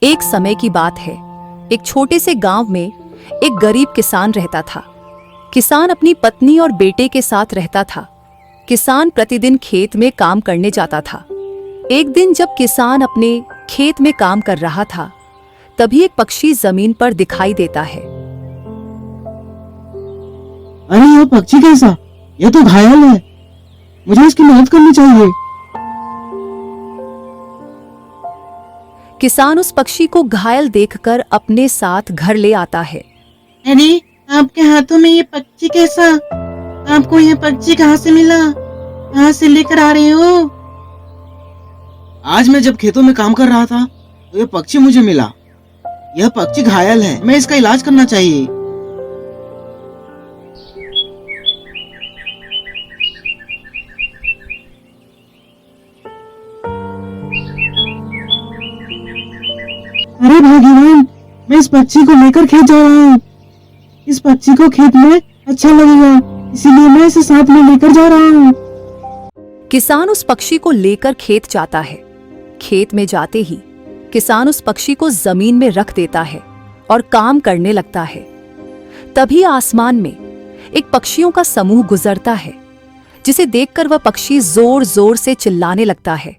एक समय की बात है। एक छोटे से गांव में एक गरीब किसान रहता था। किसान अपनी पत्नी और बेटे के साथ रहता था। किसान प्रतिदिन खेत में काम करने जाता था। एक दिन जब किसान अपने खेत में काम कर रहा था, तभी एक पक्षी जमीन पर दिखाई देता है। अरे यह पक्षी कैसा? यह तो घायल है। मुझे इसकी मदद करनी चाहिए। किसान उस पक्षी को घायल देखकर अपने साथ घर ले आता है। अरे आपके हाथों में ये पक्षी कैसा? आपको यह पक्षी कहाँ से मिला? कहाँ से लेकर आ रहे हो? आज मैं जब खेतों में काम कर रहा था तो यह पक्षी मुझे मिला। यह पक्षी घायल है, मैं इसका इलाज करना चाहिए। अरे भगवान, मैं इस पक्षी को लेकर खेत जा रहा हूँ। इस पक्षी को खेत में अच्छा लगेगा, इसीलिए मैं इसे साथ में लेकर जा रहा हूँ। किसान उस पक्षी को लेकर खेत जाता है। खेत में जाते ही किसान उस पक्षी को जमीन में रख देता है और काम करने लगता है। तभी आसमान में एक पक्षियों का समूह गुजरता है, जिसे देखकर वह पक्षी जोर जोर से चिल्लाने लगता है।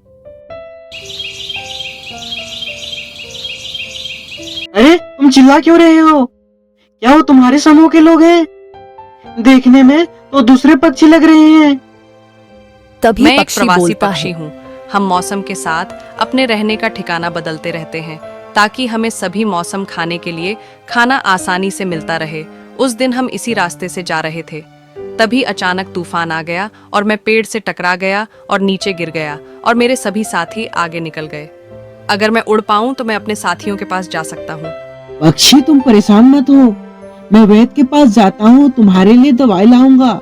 अरे तुम चिल्ला क्यों रहे हो? क्या वो तुम्हारे समूह के लोग हैं? देखने में तो दूसरे पक्षी लग रहे हैं। तभी मैं एक पक्षी प्रवासी बोलता पक्षी है, हूँ। हम मौसम के साथ अपने रहने का ठिकाना बदलते रहते हैं ताकि हमें सभी मौसम खाने के लिए खाना आसानी से मिलता रहे। उस दिन हम इसी रास्ते से जा रहे थे, तभी अचानक तूफान आ गया और मैं पेड़ से टकरा गया और नीचे गिर गया और मेरे सभी साथी आगे निकल गए। अगर मैं उड़ पाऊं तो मैं अपने साथियों के पास जा सकता हूँ। पक्षी तुम परेशान मत हो, मैं वैद्य के पास जाता हूँ, तुम्हारे लिए दवाई लाऊंगा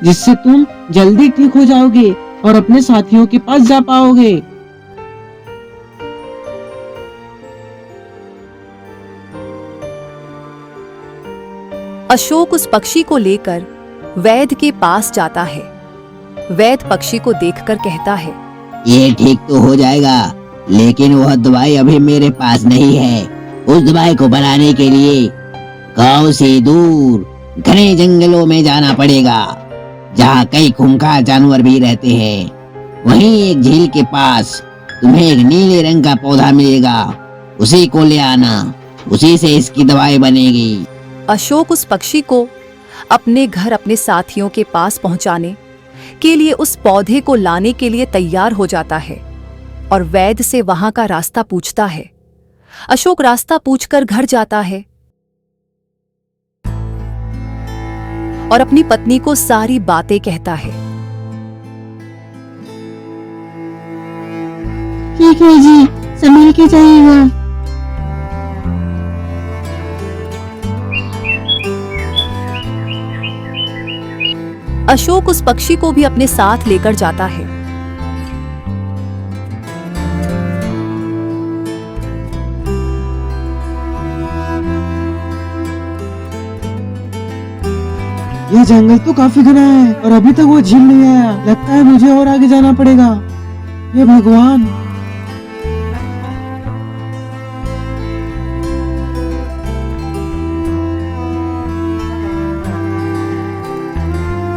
जिससे तुम जल्दी ठीक हो जाओगे और अपने साथियों के पास जा पाओगे। अशोक उस पक्षी को लेकर वैद्य के पास जाता है। वैद्य पक्षी को देखकर कहता है, ये ठीक तो हो जाएगा, लेकिन वह दवाई अभी मेरे पास नहीं है। उस दवाई को बनाने के लिए गांव से दूर घने जंगलों में जाना पड़ेगा, जहाँ कई खूंखार जानवर भी रहते हैं। वहीं एक झील के पास तुम्हें एक नीले रंग का पौधा मिलेगा, उसी को ले आना, उसी से इसकी दवाई बनेगी। अशोक उस पक्षी को अपने घर अपने साथियों के पास पहुंचाने के लिए उस पौधे को लाने के लिए तैयार हो जाता है और वैद्य से वहां का रास्ता पूछता है। अशोक रास्ता पूछकर घर जाता है और अपनी पत्नी को सारी बातें कहता है। ठीक है जी, संभल के जाइएगा। अशोक उस पक्षी को भी अपने साथ लेकर जाता है। यह जंगल तो काफी घना है और अभी तक वो झील नहीं आया। लगता है मुझे और आगे जाना पड़ेगा। ये भगवान,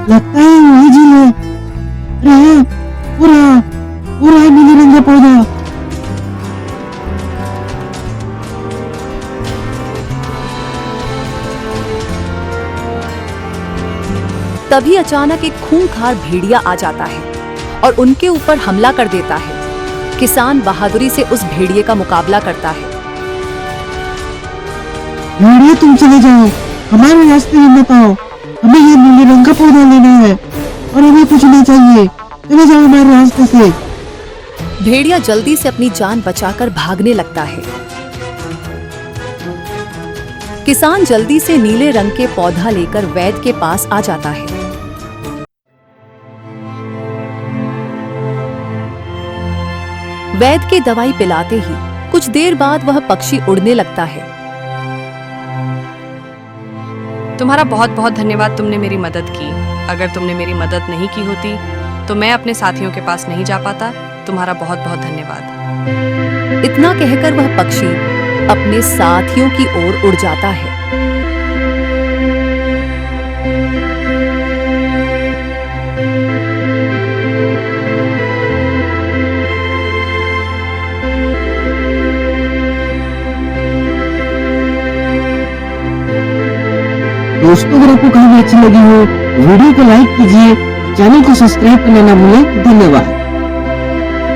लगता है वही झील है। अरे पूरा पूरा नीले रंग का पौधा। तभी अचानक एक खूंखार भेड़िया आ जाता है और उनके ऊपर हमला कर देता है। किसान बहादुरी से उस भेड़िए का मुकाबला करता है। भेड़िए तुम चले जाओ, हमारे रास्ते में मत आओ। हमें ये नीले रंग का पौधा लेना है और हमें कुछ नहीं चाहिए। चले जाओ हमारे रास्ते से। भेड़िया जल्दी से अपनी जान बचाकर भागने लगता है। किसान जल्दी से नीले रंग के पौधा लेकर वैद्य के पास आ जाता है। वैद्य की दवाई पिलाते ही कुछ देर बाद वह पक्षी उड़ने लगता है। तुम्हारा बहुत बहुत धन्यवाद, तुमने मेरी मदद की। अगर तुमने मेरी मदद नहीं की होती तो मैं अपने साथियों के पास नहीं जा पाता। तुम्हारा बहुत बहुत धन्यवाद। इतना कहकर वह पक्षी अपने साथियों की ओर उड़ जाता है। दोस्तों, अगर आपको कहानी अच्छी लगी हो वीडियो को लाइक कीजिए, चैनल को सब्सक्राइब करना ना भूलें। धन्यवाद।